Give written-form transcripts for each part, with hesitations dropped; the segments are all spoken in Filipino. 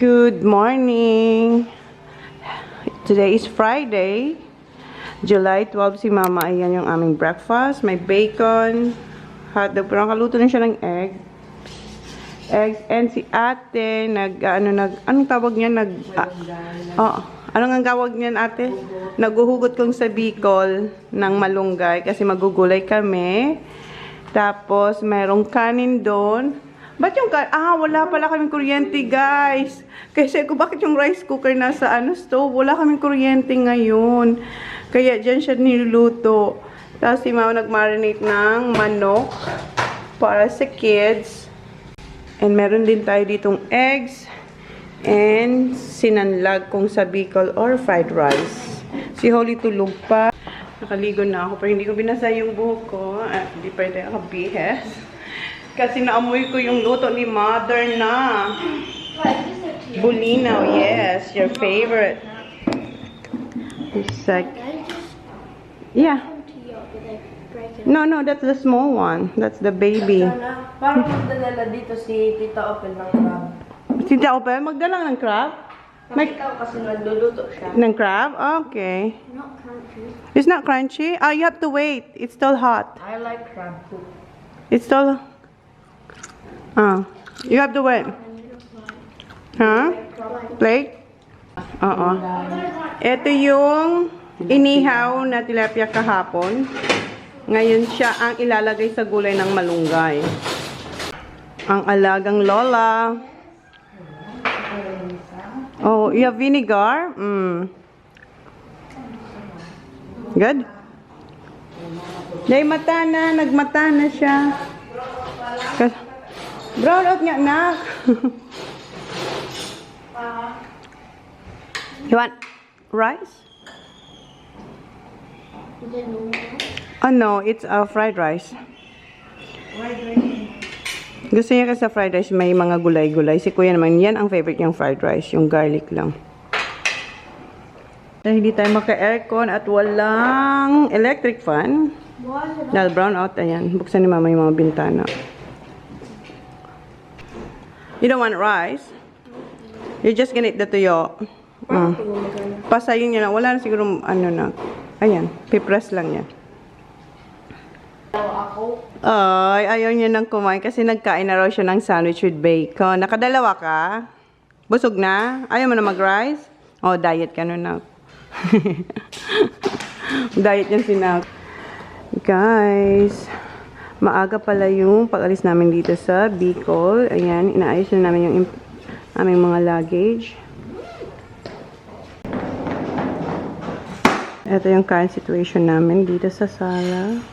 Good morning! Today is Friday, July 12 si Mama. Ayan yung aming breakfast. May bacon, hotdog. Pero nakaluto na siya ng eggs. And si ate, anong tawag niya? Anong ang tawag niyan ate? Naguhugot kong sa Bicol ng malunggay kasi magugulay kami. Tapos, merong kanin doon. Ba't yung wala pala kaming kuryente, guys. Kasi bakit yung rice cooker nasa stove? Wala kaming kuryente ngayon. Kaya dyan siya niluluto. Tapos si Mama nag-marinate ng manok para sa kids. And meron din tayo ditong eggs and sinanlag kung sa Bicol or fried rice. Si Holly tulog pa. Nakaligo na ako pero hindi ko binasa yung buhok ko. At hindi pa rin nakabihes. Kasi naamoy ko yung luto ni Mother na. Bulinaw, yes. Your favorite. It's like... Yeah. No, that's the small one. That's the baby. Parang magdala dito si Tita Opel ng crab. Si Tita Opel, magdala ng crab? Nakita ko kasi nagluluto siya. Ng crab? Okay. Not crunchy. It's not crunchy? You have to wait. It's still hot. I like crab too. It's still... you have to wait. Huh? Plate? Oo. Ito yung inihaw na tilapia kahapon. Ngayon siya ang ilalagay sa gulay ng malunggay. Ang alagang lola. Oh, you have vinegar? Good? Day mata na, nagmata na siya. Brown out nga, nak. You want rice? Oh no, it's fried rice. Gusto niya kasi sa fried rice may mga gulay-gulay. Si Kuya naman, yan ang favorite niyang fried rice, yung garlic lang. Dahil hindi tayo maka-aircon at walang electric fan. Dahil brown out, ayan. Buksan ni Mama yung mga bintana. You don't want rice? You're just gonna eat the tuyo. Pasayin niya na. Wala na siguro na. Ayan. Pipress lang yan. Ay, ayaw niya nang kumain kasi nagkain na raw siya ng sandwich with bacon. Nakadalawa ka? Busog na? Ayaw mo na mag-rice? Oh, diet ka nun na. Diet yan sinak. Guys, maaga pala yung pag-alis namin dito sa Bicol. Ayan, inaayos na namin yung aming mga luggage. Ito yung current situation namin dito sa sala.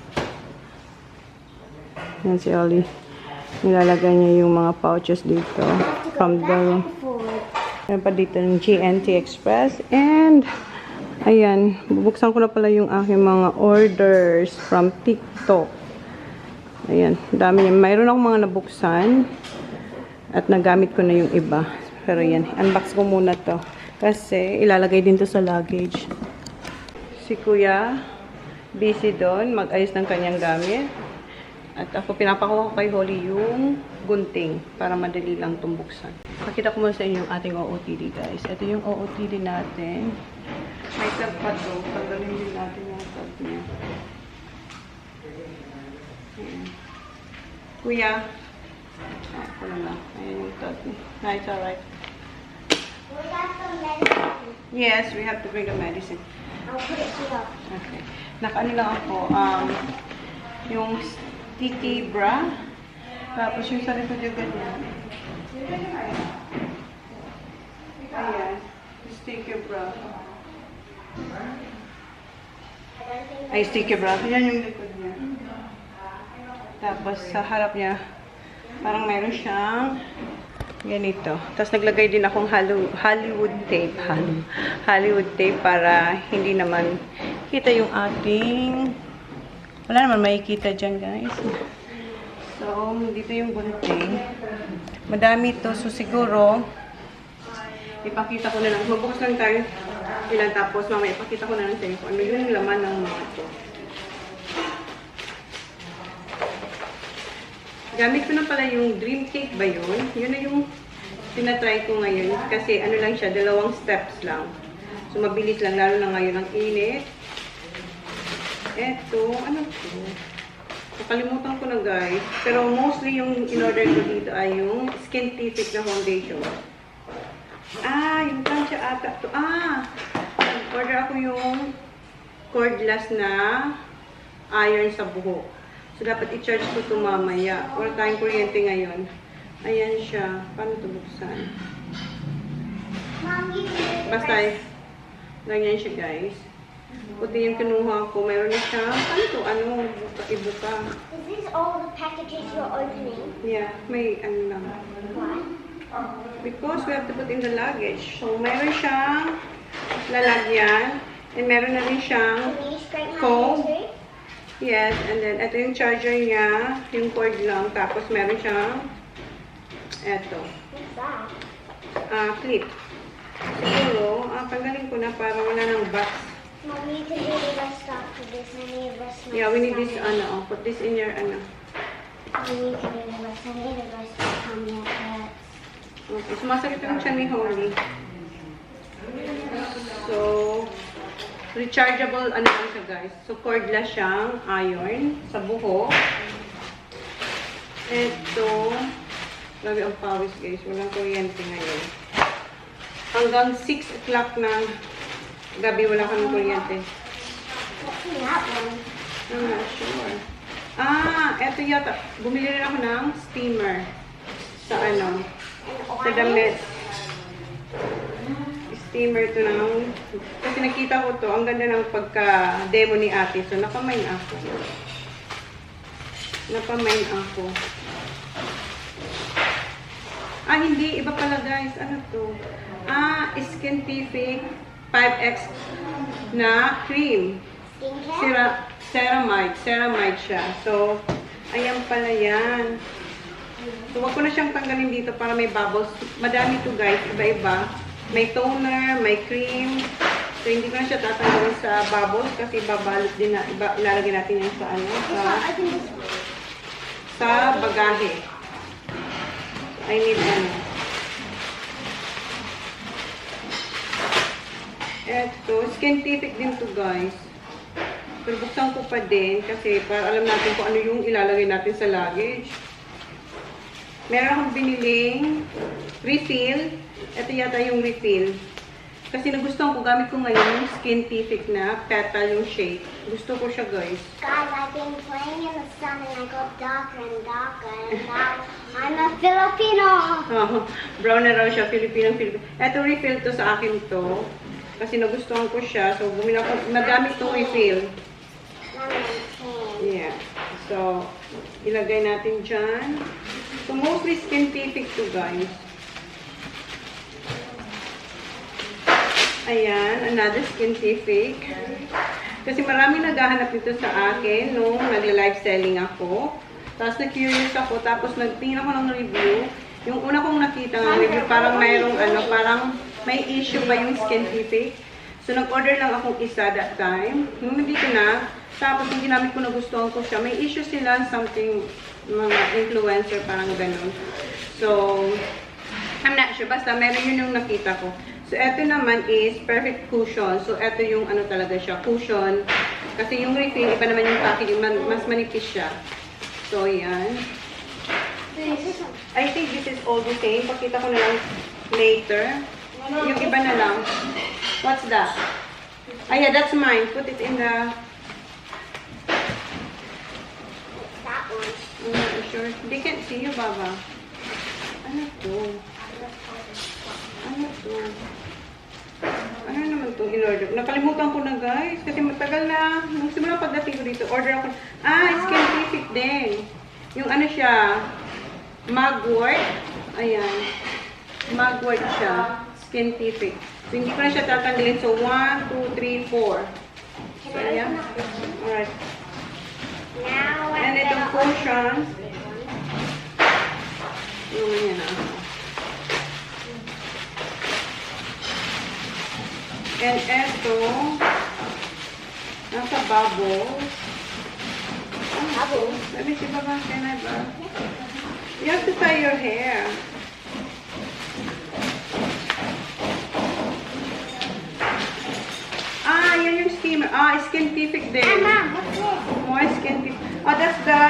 Ayan si Ollie. Nilalagay niya yung mga pouches dito. From the... Ayan pa dito ng GNT Express. And, ayan, bubuksan ko na pala yung aking mga orders from TikTok. Ayan, dami yan. Mayroon akong mga nabuksan. At nagamit ko na yung iba. Pero yan, unbox ko muna to. Kasi ilalagay din to sa luggage. Si Kuya, busy doon. Mag-ayos ng kanyang gamit. At ako, pinapakuha ko kay Holly yung gunting para madali lang tumbuksan. Pakita ko muna sa inyo yung ating OOTD, guys. Ito yung OOTD natin. May tab pa to. Tanggalin din natin yung tab niya. Kuya. Ako na lang. Ayan yung tab niya. No, it's alright. Yes, we have to bring the medicine. I'll put it here. Okay. Nakaano lang ako, yung sticky bra. Tapos yung sa likod yung ganyan. Ayan. Sticky bra. Ay, sticky bra. Yan yung likod niya. Tapos sa harap niya, parang mayroon siyang ganito. Tapos naglagay din akong Hollywood tape. Hollywood tape para hindi naman kita yung ating... Wala naman makikita dyan, guys. So, dito yung gunting. Madami ito. So, siguro, ipakita ko na lang. Magbukas lang tayo. Ilan tapos, mamaya ipakita ko na lang sa inyo kung ano yung laman ng mga ito. Gamit ko na pala yung Dream Cake ba yun? Yun na yung tinatry ko ngayon kasi ano lang siya, 2 steps lang. So, mabilis lang, lalo na ngayon ang init. Eto, ano to? Nakalimutan ko na guys. Pero mostly yung in-order ko dito ay yung Skintific na foundation. Yung plancha ata to. Order ako yung cordless na iron sa buhok. So, dapat i-charge ko ito mamaya. Wala tayong kuryente ngayon. Ayan siya. Paano ito buksan? Basta, ganyan siya guys. Puti yung kinuha ko. Mayroon na siya. Ano ito? Ano? Ibuka. Is this all the packages you're opening? Yeah. May ano lang. Why? Because we have to put in the luggage. So, mayroon siyang lalagyan. And meron na rin siyang Can you straighten comb. my hair too? Yes. And then, ito yung charger niya. Yung cord lang. Tapos, meron siyang eto. What's that? Clip. Siguro, tanggalin ko na para wala nang box. Mom, you can do the rest after this. I need the rest. Yeah, we need this, put this in your, You need to do the rest. I need the rest of the tummy it hurts. Okay, sumasakit yung tiyan ni Holly. So, rechargeable, ano lang siya guys. So, cordless siyang iron sa buhok. Ito, grabe ang pawis guys. Walang kuryente ngayon. Hanggang 6 o'clock ng gabi wala kami kuryente. What's in that one? I'm not sure. Eto yata. Bumili rin ako ng steamer. Sa ano? Sa damit. Steamer to ng... Kasi nakita ko to. Ang ganda ng pagka-demo ni ate. So, napamain ako. Hindi. Iba pala guys. Ano to? Skintific 5X na cream. Skincare? Ceramide siya. So, ayan pala yan. So, wag ko na siyang tanggalin dito para may bubbles. Madami to guys, iba-iba. May toner, may cream. So, hindi ko na siya tatanggalin sa bubbles kasi babalot din na, ilalagay natin yan sa ano, sa bagahe. I need ano. Eto, Skintific din to guys. Pero buksan ko pa din kasi para alam natin kung ano yung ilalagay natin sa luggage. Meron akong biniling refill. Ito yata yung refill. Kasi nagustuhan ko, gamit ko ngayon yung Skintific na petal yung shade. Gusto ko siya guys. Guys, I've been playing in the sun and I got darker and darker and now I'm a Filipino. Brown na raw siya, Filipino. Ito refill to sa akin to. Kasi nagustuhan ko siya. So, bumili ako, nagamit itong refill. Yeah. So, ilagay natin dyan. So, mostly Skintific to guys. Ayan, another Skintific. Kasi marami naghahanap nito sa akin nung nagla-live selling ako. Tapos na-curious ako. Tapos nagtingin ako ng review. Yung una kong nakita ng review, parang mayroong parang may issue ba yung Skintific. So, nag-order lang akong isa that time. Nung nandito na, tapos yung ginamit ko nagustuhan ko siya. May issue sila, something, mga influencer, parang ganun. So, I'm not sure. Basta, meron yun yung nakita ko. So, eto naman is perfect cushion. So, eto yung ano talaga siya, cushion. Kasi yung refill, iba naman yung packaging, mas manipis siya. So, yan. I think this is all the same. Pakita ko na lang later. Yung iba na lang. What's that? Yeah, that's mine. Put it in the... That one. I'm not sure. They can't see you, Baba. Ano to? Ano to? Ano naman to in-order? Nakalimutan ko na guys. Kasi matagal na. Nung simula pagdating ko dito, order ako. Skintific din. Yung ano siya, mugwort. Ayan. Mugwort siya. Skintific. So, hindi ko na siya tatanggalin. So, 1, 2, 3, 4. So, ayan. Alright. Now And itong cushion. Yung yan na. And eto, nasa bubbles. Bubbles? Let me see, Baba. Can I ba? You have to tie your hair. Skintific din. And Mom, what's this? More Skintific. Oh, that's the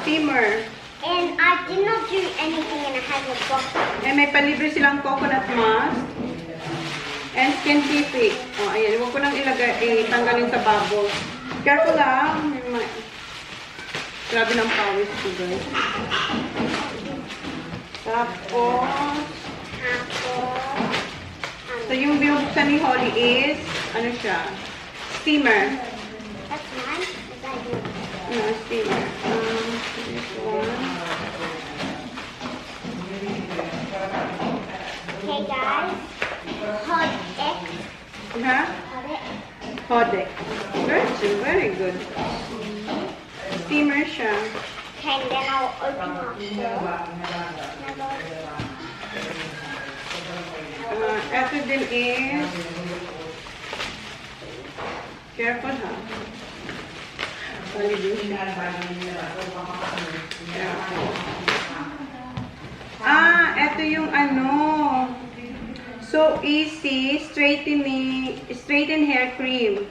steamer. And I did not do anything and I have a box. Eh, may palibre silang coconut mask. And Skintific. Oh, ayan. Huwag ko nang ilagay, tanggalin sa bubble. Careful lang. Grabe ng pawis ko, guys. Tapos, so yung binubuksan ni Holly is, ano siya? Steamer. That's mine. Is that yours? No, steamer. This one. Okay, guys. Hot egg. Ha? Hot egg. Hodek. Very good. Steamer siya. Okay, and then I'll open up this. Ito din is, careful ha. Bali din siya. Ito yung ano. So easy, straighten hair cream.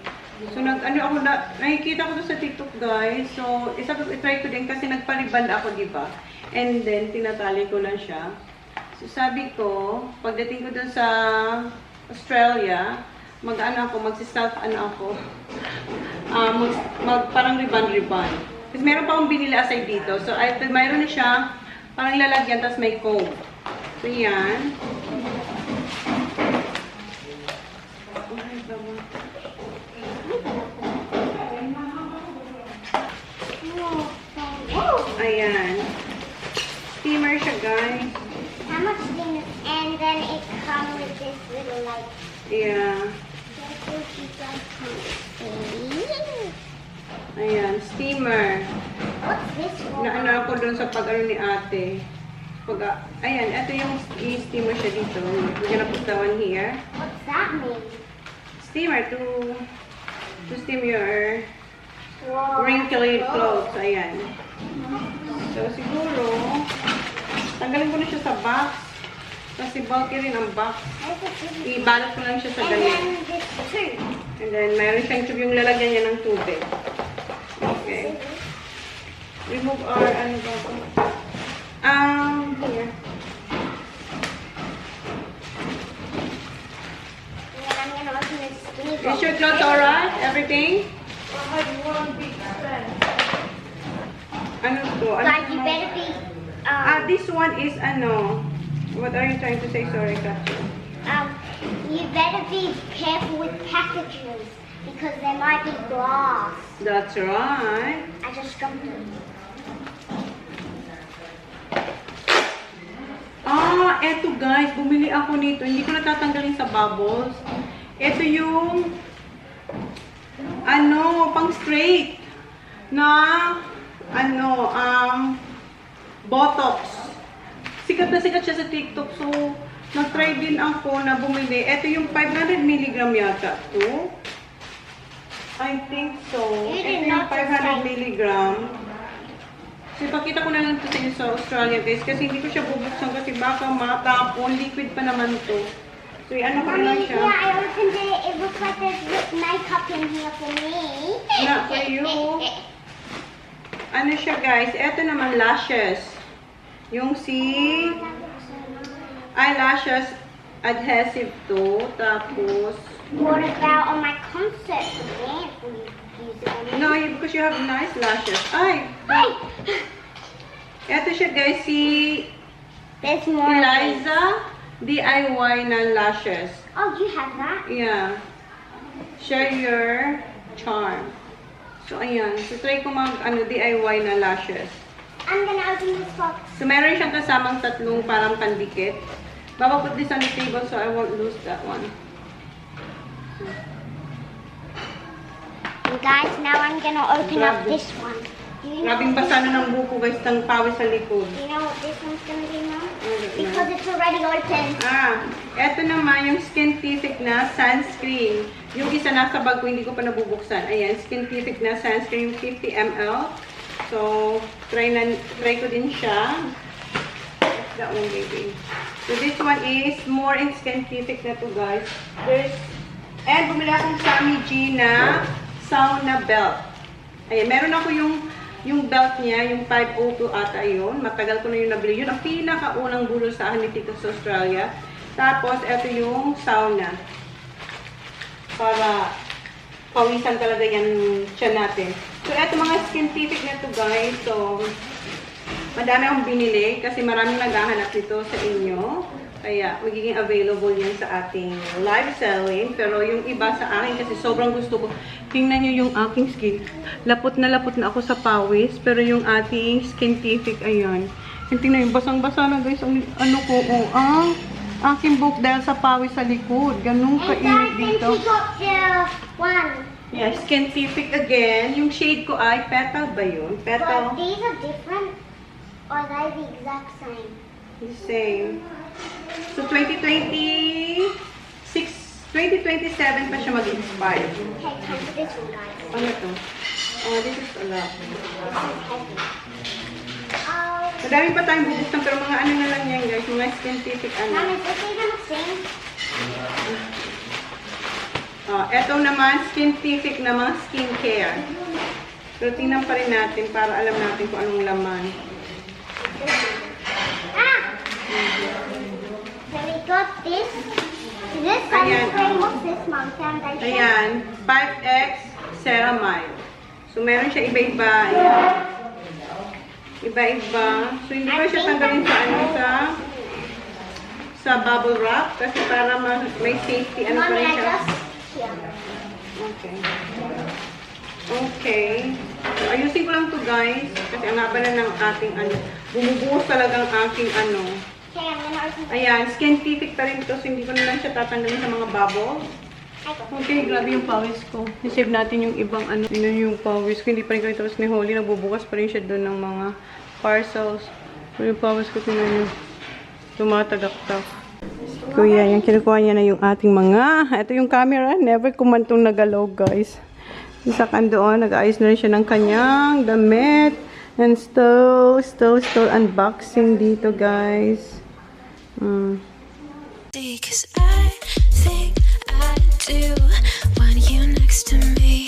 So nakikita ko to sa TikTok, guys. So i-try ko din kasi nagpa-reband ako, di ba? And then tinatali ko na siya. So sabi ko, pagdating ko dun sa Australia, magsi-self ako. Parang reband. Kasi meron pa akong binili aside dito. So mayroon na siya, parang lalagyan, tapos may comb. So yan. Ayan. Steamer siya, guys. How much things? And then it comes with this little like. Yeah. Ayan, steamer. What's this for? Naano ako dun sa pag-ano ni ate. Ayan, ito yung steamer siya dito. We're gonna put that one here. What's that mean? Steamer to steam your Whoa. wrinkly clothes. Ayan. So, siguro, tanggalin ko na siya sa box. Kasi bulky rin ang box. Ibalot ko lang siya sa And ganyan. then this too. And then, mayroon siyang tube yung lalagyan niya ng tubig. Okay. Remove our, ano ba ito? Here. And then I'm gonna open this skinny Is box. your clothes alright? Everything? I had one big fan. Ano to? Ano Guys, you to? better be. This one is ano? What are you trying to say? Sorry, Katya. You better be careful with packages because there might be glass. That's right. I just dropped it. Eto guys, bumili ako nito. Hindi ko natatanggalin sa bubbles. Ito yung pang straight na Botox. Sikat na sikat siya sa TikTok. So, nag-try din ako na bumili. Ito yung 500 mg yata to. I think so. You Ito did yung not 500 decide. mg. So, ipakita ko na lang ito sa inyo sa Australia, guys. Kasi hindi ko siya bubuksan kasi baka matapon. Liquid pa naman to. So, ano ko na lang Mommy, siya. yeah, I opened it. It looks like there's makeup in here for me. Not for you. Ano siya, guys? Ito naman, lashes. Yung eyelashes adhesive to. Tapos, What about on my concert dance? Will you use it on me? no, because you have nice lashes. Ay! Hey! Ito siya, guys. There's more. of these. Eliza DIY na lashes. Oh, you have that? Yeah. Share your charm. So, ayan. So, try ko DIY na lashes. I'm gonna open this box. So, meron siyang kasamang tatlong parang pandikit. Baba put this on the table so I won't lose that one. And guys, now I'm gonna open up Grabe. this one. Do you know Grabing what basa na ng buko, guys, ng pawis sa likod. Do you know what this one's gonna be now? I don't know. Because it's already open. Eto naman yung Skintific na sunscreen. Yung isa nasa bag ko, hindi ko pa nabubuksan. Ayan, Skintific na sunscreen, 50 ml. So, try ko din siya. That's that one, baby. So, this one is more in Skintific na to, guys. And bumili akong Sammy G na sauna belt. Ayan, meron ako yung belt niya, yung 502 ata yun. Matagal ko na yung nabili. Yun ang pinakaunang bulol sa akin ni Tito sa Australia. Tapos, ito yung sauna. Para pawisan talaga yan siya natin. So, ito mga scientific na to guys. So, madami akong binili kasi maraming naghahanap nito sa inyo. Kaya, magiging available yan sa ating live selling. Pero yung iba sa akin kasi sobrang gusto ko. Tingnan nyo yung aking skin. Lapot na ako sa pawis. Pero yung ating scientific, ayan. Yung tingnan yung basang-basa na guys. Ano ko, aking buhok dahil sa pawis sa likod. Ganun And kainit I think dito. she got the one. Yeah, scientific again. Yung shade ko ay petal ba yun? But Petal. these are different. Or are they the exact same? The same. So, 2027 pa siya mag-expire. Okay, time for this one, guys. Ano to? Oh, this is a lot. Oh, Madami pa tayong bubuksan, pero mga ano na lang yan, guys. Mga scientific Mom, ano. is this even the same? Eto naman, scientific na mga skincare. Pero tingnan pa rin natin para alam natin kung anong laman. Ah! So we got this. This Ayan, sunscreen. What's this, Mom? Foundation? Ayan, 5X Ceramide. So, meron siya iba-iba. Ayan. Iba-iba. So, hindi ko siya tanggalin sa ano, sa bubble wrap. Kasi para may safety, ano pa Mommy, rin I siya. just here. Okay. Okay. So, ayusin ko lang to guys. Kasi ang haba na ng ating ano. Bumubuhos talaga ang aking ano. Okay, I'm gonna open. Ayan, scientific pa rin to. So, hindi ko na lang siya tatanggalin sa mga bubbles. Okay, grabe yung pawis ko. I-save natin yung ibang ano. Yun yung pawis ko. Hindi pa rin kami tapos ni Holly. Nagbubukas pa rin siya doon ng mga parcels. Pero yung pawis ko, tingnan nyo. Tumatagaktak. Kuya, yan. Kinukuha niya na yung ating mga. Ito yung camera. Never kumantong nagalaw, guys. Isa kan doon. Nag-ayos na rin siya ng kanyang damit. And still unboxing dito, guys. 'Cause I think I do want you next to me.